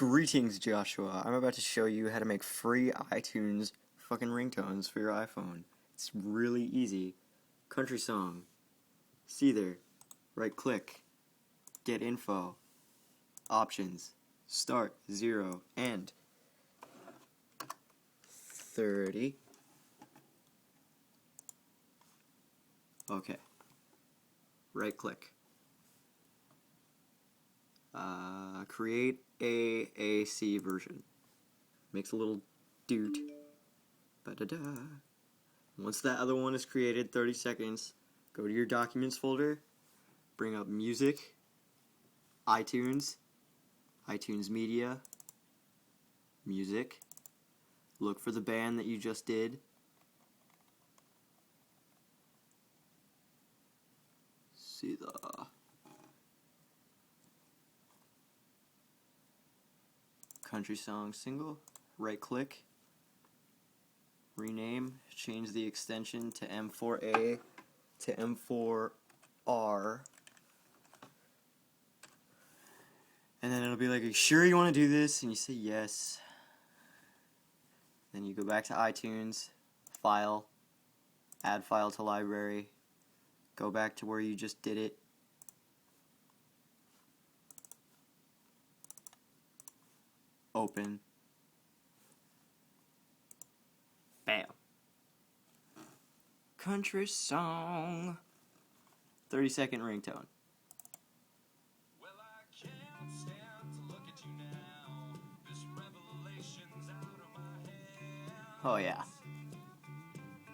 Greetings, Joshua. I'm about to show you how to make free iTunes fucking ringtones for your iPhone. It's really easy. Country song. See there. Right click. Get info. Options. Start. 0. End. 30. Okay. Right click. Create AAC version. Makes a little doot. Ba-da-da. Once that other one is created, 30 seconds, go to your documents folder, bring up music, iTunes, iTunes Media, music, look for the band that you just did, see the country song single, right click, rename, change the extension to M4A to M4R, and then it'll be like, are you sure you want to do this? And you say yes. Then you go back to iTunes, File, Add File to Library, go back to where you just did it, open, bam. Country song. 30-second ringtone. Well, I can't stand to look at you now. This revelation's out of my head. Oh yeah.